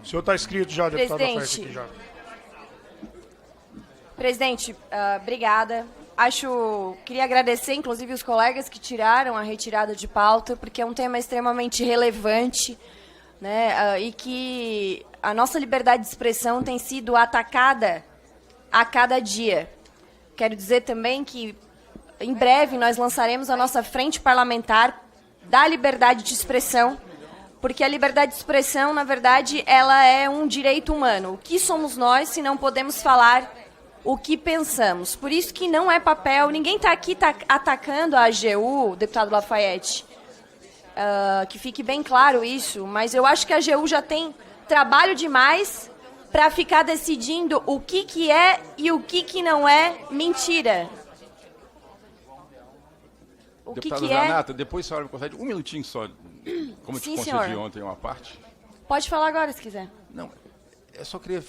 O senhor está inscrito já, deputado Lafayette, aqui já. Presidente, obrigada. Queria agradecer, inclusive, os colegas que tiraram a retirada de pauta, porque é um tema extremamente relevante, né, e que a nossa liberdade de expressão tem sido atacada a cada dia. Quero dizer também que, em breve, nós lançaremos a nossa frente parlamentar da liberdade de expressão, porque a liberdade de expressão, na verdade, ela é um direito humano. O que somos nós se não podemos falar o que pensamos? Por isso que não é papel, ninguém está aqui atacando a AGU, deputado Lafayette, que fique bem claro isso, mas eu acho que a AGU já tem trabalho demais para ficar decidindo o que é e o que não é mentira. O Deputada que Zanata, é... depois a senhora me concede um minutinho só, como eu te concedi senhor. ontem uma parte. Pode falar agora, se quiser. Não, eu só queria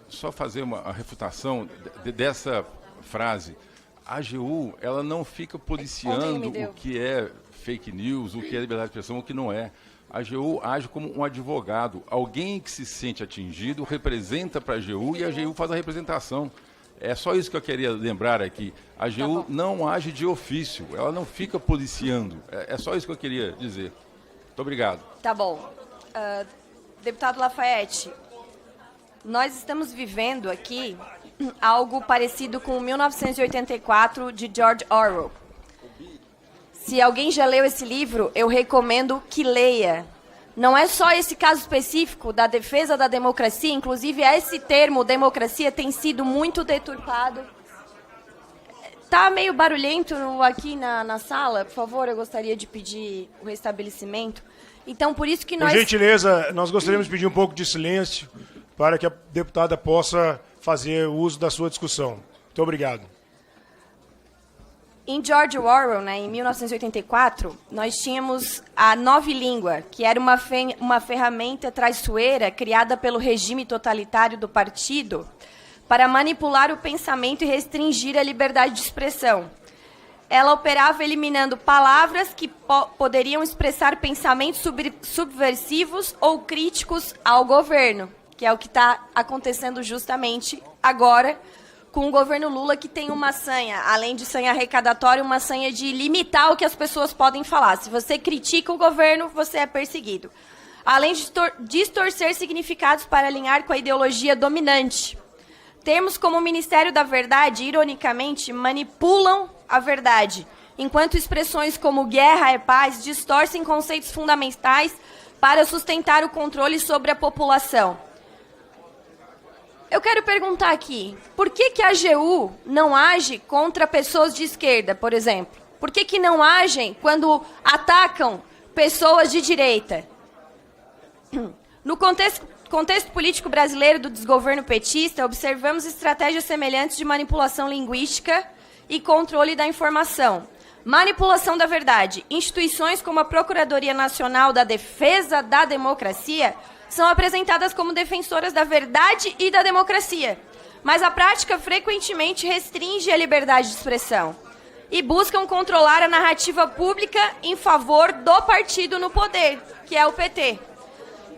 só fazer uma refutação dessa frase. A AGU, ela não fica policiando o que é fake news, o que é liberdade de expressão, o que não é. A AGU age como um advogado. Alguém que se sente atingido representa para a AGU e a AGU faz a representação. É só isso que eu queria lembrar aqui. A AGU não age de ofício, ela não fica policiando. É só isso que eu queria dizer. Muito obrigado. Tá bom. Deputado Lafayette, nós estamos vivendo aqui algo parecido com 1984 de George Orwell. Se alguém já leu esse livro, eu recomendo que leia. Não é só esse caso específico da defesa da democracia, inclusive esse termo, democracia, tem sido muito deturpado. Está meio barulhento aqui na sala, por favor, eu gostaria de pedir o restabelecimento. Então, por isso que nós... Por gentileza, nós gostaríamos de pedir um pouco de silêncio para que a deputada possa fazer uso da sua discussão. Muito obrigado. Em George Orwell, né, em 1984, nós tínhamos a novilíngua, que era uma ferramenta traiçoeira criada pelo regime totalitário do partido para manipular o pensamento e restringir a liberdade de expressão. Ela operava eliminando palavras que poderiam expressar pensamentos subversivos ou críticos ao governo, que é o que está acontecendo justamente agora com o governo Lula, que tem uma sanha, além de sanha arrecadatória, uma sanha de limitar o que as pessoas podem falar. Se você critica o governo, você é perseguido. Além de distorcer significados para alinhar com a ideologia dominante. Termos como o Ministério da Verdade, ironicamente, manipulam a verdade, enquanto expressões como guerra é paz distorcem conceitos fundamentais para sustentar o controle sobre a população. Eu quero perguntar aqui, por que a AGU não age contra pessoas de esquerda, por exemplo? Por que não agem quando atacam pessoas de direita? No contexto político brasileiro do desgoverno petista, observamos estratégias semelhantes de manipulação linguística e controle da informação. Manipulação da verdade. Instituições como a Procuradoria Nacional da Defesa da Democracia são apresentadas como defensoras da verdade e da democracia, mas a prática frequentemente restringe a liberdade de expressão e buscam controlar a narrativa pública em favor do partido no poder, que é o PT.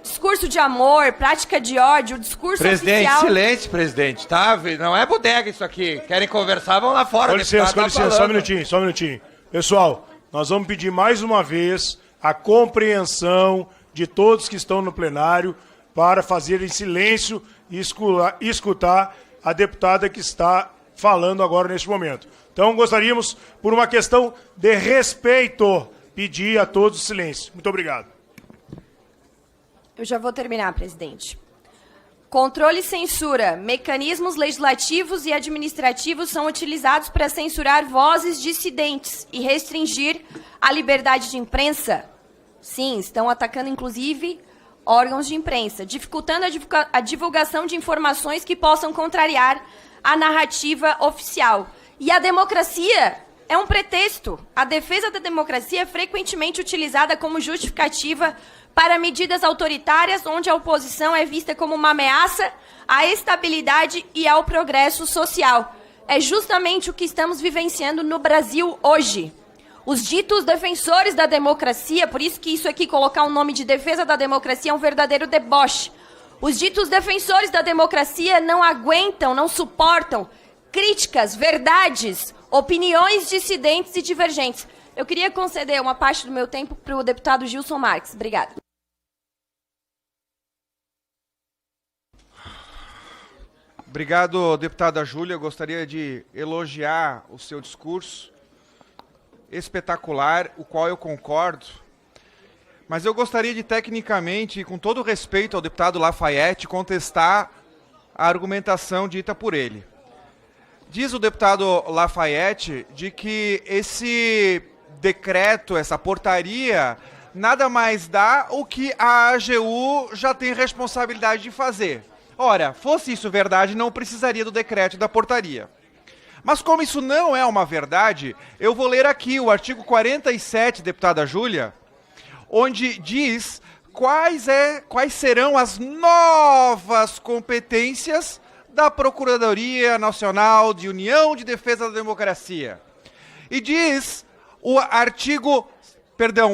Discurso de amor, prática de ódio, discurso oficial... Silêncio, presidente, tá? Não é bodega isso aqui. Querem conversar, vão lá fora. Com licença, só um minutinho. Pessoal, nós vamos pedir mais uma vez a compreensão de todos que estão no plenário para fazer em silêncio e escutar a deputada que está falando agora neste momento. Então, gostaríamos, por uma questão de respeito, pedir a todos silêncio. Muito obrigado. Eu já vou terminar, presidente. Controle e censura. Mecanismos legislativos e administrativos são utilizados para censurar vozes dissidentes e restringir a liberdade de imprensa. Sim, estão atacando, inclusive, órgãos de imprensa, dificultando a divulgação de informações que possam contrariar a narrativa oficial. E a democracia é um pretexto. A defesa da democracia é frequentemente utilizada como justificativa para medidas autoritárias, onde a oposição é vista como uma ameaça à estabilidade e ao progresso social. É justamente o que estamos vivenciando no Brasil hoje. Os ditos defensores da democracia, por isso que isso aqui, colocar o nome de defesa da democracia, é um verdadeiro deboche. Os ditos defensores da democracia não aguentam, não suportam críticas, verdades, opiniões dissidentes e divergentes. Eu queria conceder uma parte do meu tempo para o deputado Gilson Marques. Obrigada. Obrigado, deputada Júlia. Gostaria de elogiar o seu discurso espetacular, o qual eu concordo. Mas eu gostaria de, tecnicamente, e com todo respeito ao deputado Lafayette, contestar a argumentação dita por ele. Diz o deputado Lafayette de que esse decreto, essa portaria, nada mais dá o que a AGU já tem responsabilidade de fazer. Ora, fosse isso verdade, não precisaria do decreto e da portaria. Mas como isso não é uma verdade, eu vou ler aqui o artigo 47, deputada Júlia, onde diz quais serão as novas competências da Procuradoria Nacional de União de Defesa da Democracia. E diz o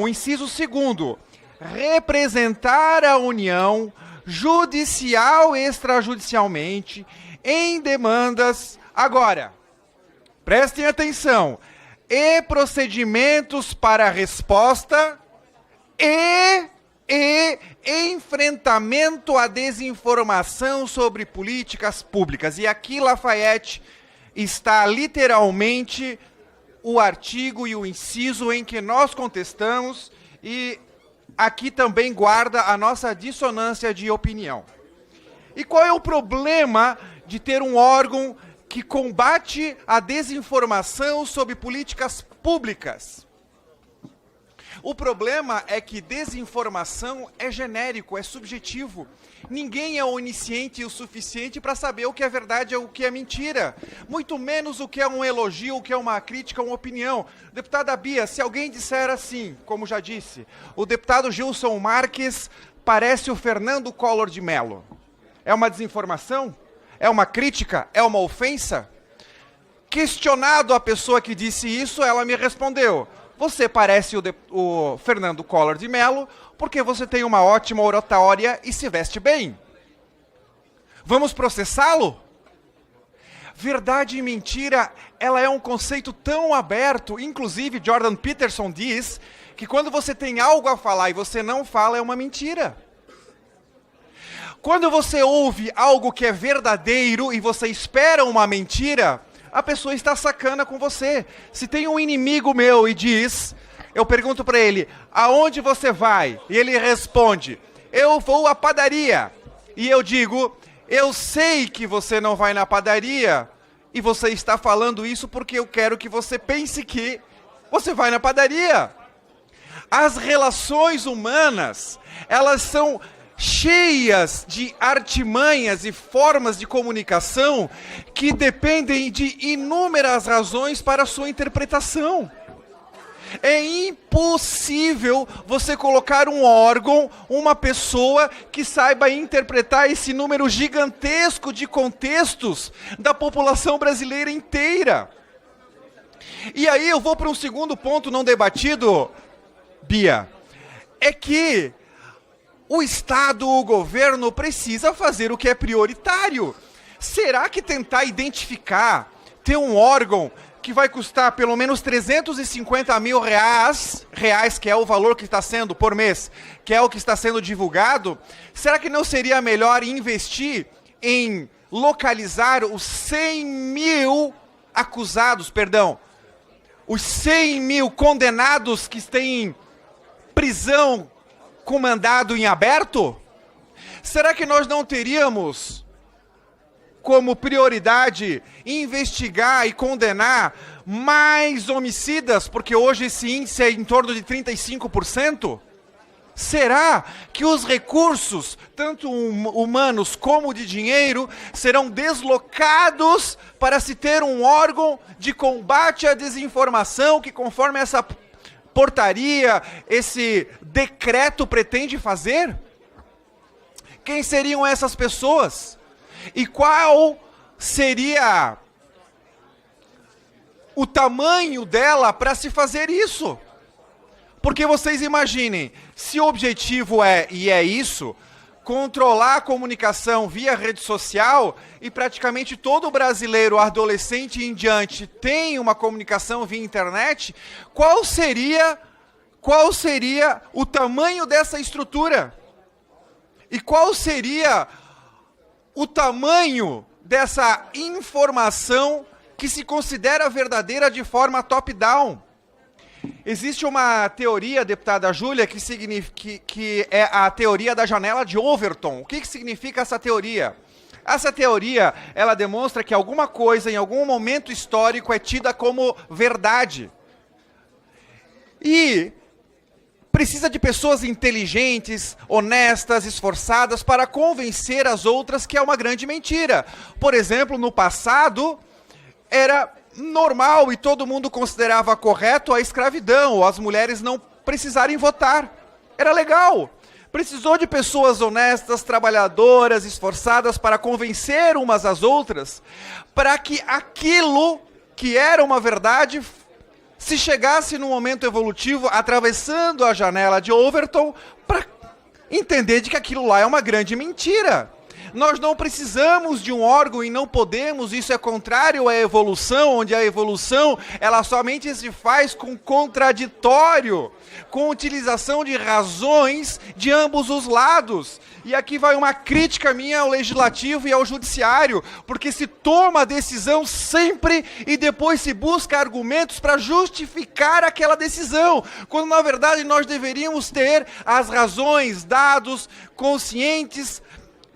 inciso 2º, representar a União judicial e extrajudicialmente em demandas, agora, prestem atenção, e procedimentos para resposta e enfrentamento à desinformação sobre políticas públicas. E aqui, Lafayette, está literalmente o artigo e o inciso em que nós contestamos, e aqui também guarda a nossa dissonância de opinião. E qual é o problema de ter um órgão que combate a desinformação sobre políticas públicas? O problema é que desinformação é genérico, é subjetivo. Ninguém é onisciente o suficiente para saber o que é verdade e o que é mentira. Muito menos o que é um elogio, o que é uma crítica, uma opinião. Deputada Bia, se alguém disser assim, como já disse, o deputado Gilson Marques parece o Fernando Collor de Mello. É uma desinformação? É uma crítica? É uma ofensa? Questionado a pessoa que disse isso, ela me respondeu: você parece o Fernando Collor de Mello porque você tem uma ótima oratória e se veste bem. Vamos processá-lo? Verdade e mentira, ela é um conceito tão aberto. Inclusive, Jordan Peterson diz que quando você tem algo a falar e você não fala, é uma mentira. Quando você ouve algo que é verdadeiro e você espera uma mentira, a pessoa está sacana com você. Se tem um inimigo meu e diz, eu pergunto para ele, aonde você vai? E ele responde, eu vou à padaria. E eu digo, eu sei que você não vai na padaria e você está falando isso porque eu quero que você pense que você vai na padaria. As relações humanas, elas são cheias de artimanhas e formas de comunicação que dependem de inúmeras razões para a sua interpretação. É impossível você colocar um órgão, uma pessoa que saiba interpretar esse número gigantesco de contextos da população brasileira inteira. E aí eu vou para um segundo ponto não debatido, Bia, é que o Estado, o governo, precisa fazer o que é prioritário. Será que tentar identificar, ter um órgão que vai custar pelo menos 350 mil reais, que é o valor que está sendo por mês, que é o que está sendo divulgado, será que não seria melhor investir em localizar os 100 mil acusados, os 100 mil condenados que têm prisão com mandado em aberto? Será que nós não teríamos como prioridade investigar e condenar mais homicidas, porque hoje esse índice é em torno de 35%? Será que os recursos, tanto humanos como de dinheiro, serão deslocados para se ter um órgão de combate à desinformação que, conforme essa portaria, esse decreto pretende fazer? Quem seriam essas pessoas? E qual seria o tamanho dela para se fazer isso? Porque vocês imaginem, se o objetivo é isso, controlar a comunicação via rede social e praticamente todo brasileiro, adolescente em diante, tem uma comunicação via internet, qual seria o tamanho dessa estrutura? E qual seria o tamanho dessa informação que se considera verdadeira de forma top-down? Existe uma teoria, deputada Júlia, que é a teoria da janela de Overton. O que significa essa teoria? Essa teoria, ela demonstra que alguma coisa, em algum momento histórico, é tida como verdade. E precisa de pessoas inteligentes, honestas, esforçadas, para convencer as outras que é uma grande mentira. Por exemplo, no passado, era normal e todo mundo considerava correto a escravidão, ou as mulheres não precisarem votar. Era legal. Precisou de pessoas honestas, trabalhadoras, esforçadas para convencer umas às outras, para que aquilo que era uma verdade, se chegasse no momento evolutivo, atravessando a janela de Overton, para entender de que aquilo lá é uma grande mentira. Nós não precisamos de um órgão e não podemos, isso é contrário à evolução, onde a evolução, ela somente se faz com contraditório, com utilização de razões de ambos os lados. E aqui vai uma crítica minha ao legislativo e ao judiciário, porque se toma a decisão sempre e depois se busca argumentos para justificar aquela decisão, quando na verdade nós deveríamos ter as razões, dados conscientes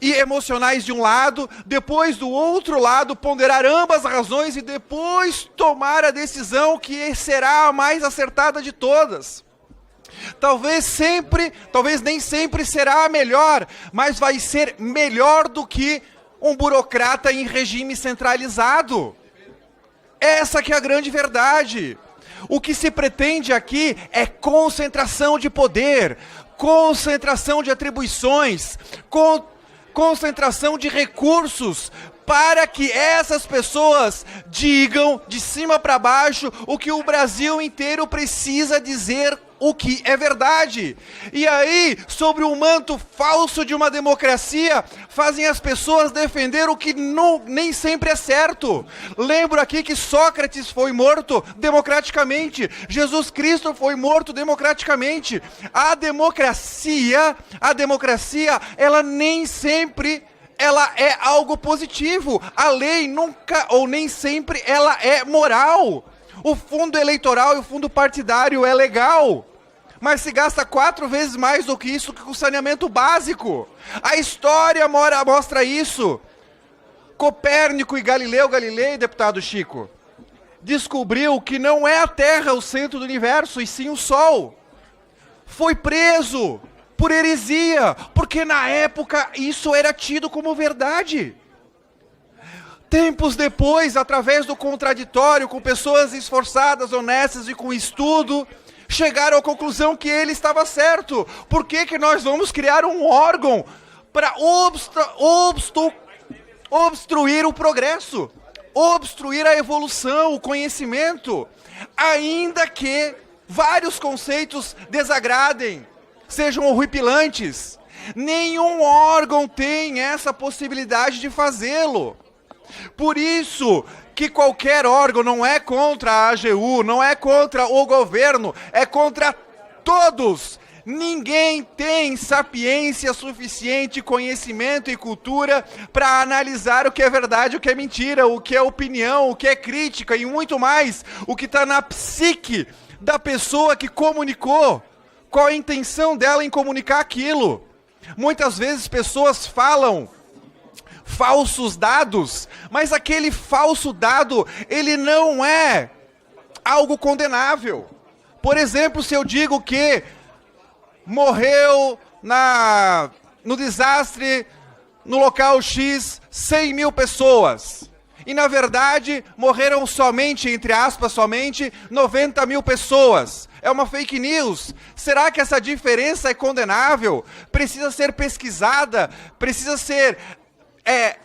e emocionais de um lado, depois do outro lado ponderar ambas as razões e depois tomar a decisão que será a mais acertada de todas. Talvez nem sempre será a melhor, mas vai ser melhor do que um burocrata em regime centralizado. Essa que é a grande verdade. O que se pretende aqui é concentração de poder, concentração de atribuições, concentração de recursos, para que essas pessoas digam de cima para baixo o que o Brasil inteiro precisa dizer, o que é verdade. E aí, sobre o manto falso de uma democracia, fazem as pessoas defender o que nem sempre é certo. Lembro aqui que Sócrates foi morto democraticamente, Jesus Cristo foi morto democraticamente. A democracia, ela nem sempre ela é algo positivo. A lei nunca ou nem sempre ela é moral. O fundo eleitoral e o fundo partidário é legal, mas se gasta 4 vezes mais do que isso que o saneamento básico. A história mostra isso. Copérnico e Galilei, deputado Chico, descobriu que não é a Terra o centro do universo, e sim o Sol. Foi preso por heresia, porque na época isso era tido como verdade. Tempos depois, através do contraditório, com pessoas esforçadas, honestas e com estudo, chegaram à conclusão que ele estava certo. Por que nós vamos criar um órgão para obstruir o progresso, obstruir a evolução, o conhecimento, ainda que vários conceitos desagradem, sejam horripilantes? Nenhum órgão tem essa possibilidade de fazê-lo. Por isso que qualquer órgão não é contra a AGU, não é contra o governo, é contra todos. Ninguém tem sapiência suficiente, conhecimento e cultura para analisar o que é verdade, o que é mentira, o que é opinião, o que é crítica e muito mais, o que está na psique da pessoa que comunicou, qual a intenção dela em comunicar aquilo. Muitas vezes pessoas falam falsos dados, mas aquele falso dado, ele não é algo condenável. Por exemplo, se eu digo que morreu no desastre, no local X, 100 mil pessoas, e na verdade morreram somente, entre aspas, somente 90 mil pessoas. É uma fake news. Será que essa diferença é condenável? Precisa ser pesquisada, precisa ser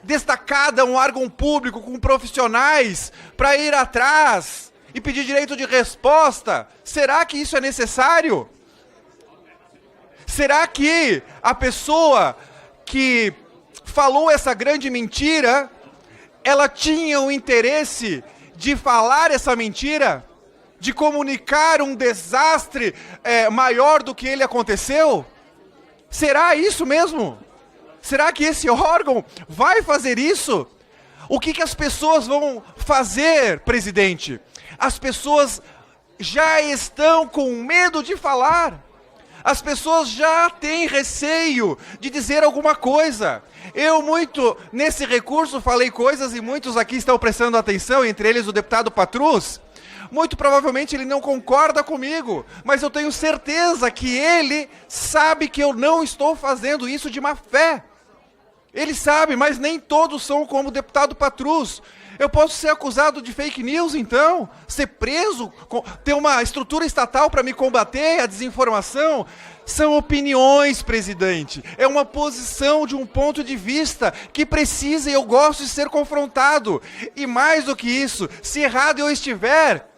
destacada um órgão público com profissionais para ir atrás e pedir direito de resposta? Será que isso é necessário? Será que a pessoa que falou essa grande mentira, ela tinha o interesse de falar essa mentira? De comunicar um desastre maior do que ele aconteceu? Será isso mesmo? Será que esse órgão vai fazer isso? O que as pessoas vão fazer, presidente? As pessoas já estão com medo de falar. As pessoas já têm receio de dizer alguma coisa. Eu nesse recurso, falei coisas e muitos aqui estão prestando atenção, entre eles o deputado Patrus. Muito provavelmente ele não concorda comigo, mas eu tenho certeza que ele sabe que eu não estou fazendo isso de má fé. Ele sabe, mas nem todos são como o deputado Patrus. Eu posso ser acusado de fake news, então? Ser preso? Ter uma estrutura estatal para me combater a desinformação? São opiniões, presidente. É uma posição de um ponto de vista que precisa e eu gosto de ser confrontado. E mais do que isso, se errado eu estiver,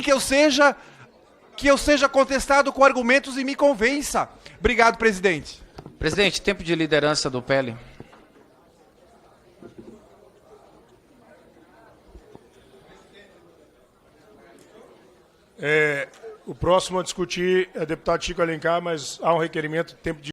que eu seja contestado com argumentos e me convença. Obrigado, presidente. Presidente, tempo de liderança do PL. O próximo a discutir é o deputado Chico Alencar, mas há um requerimento de tempo de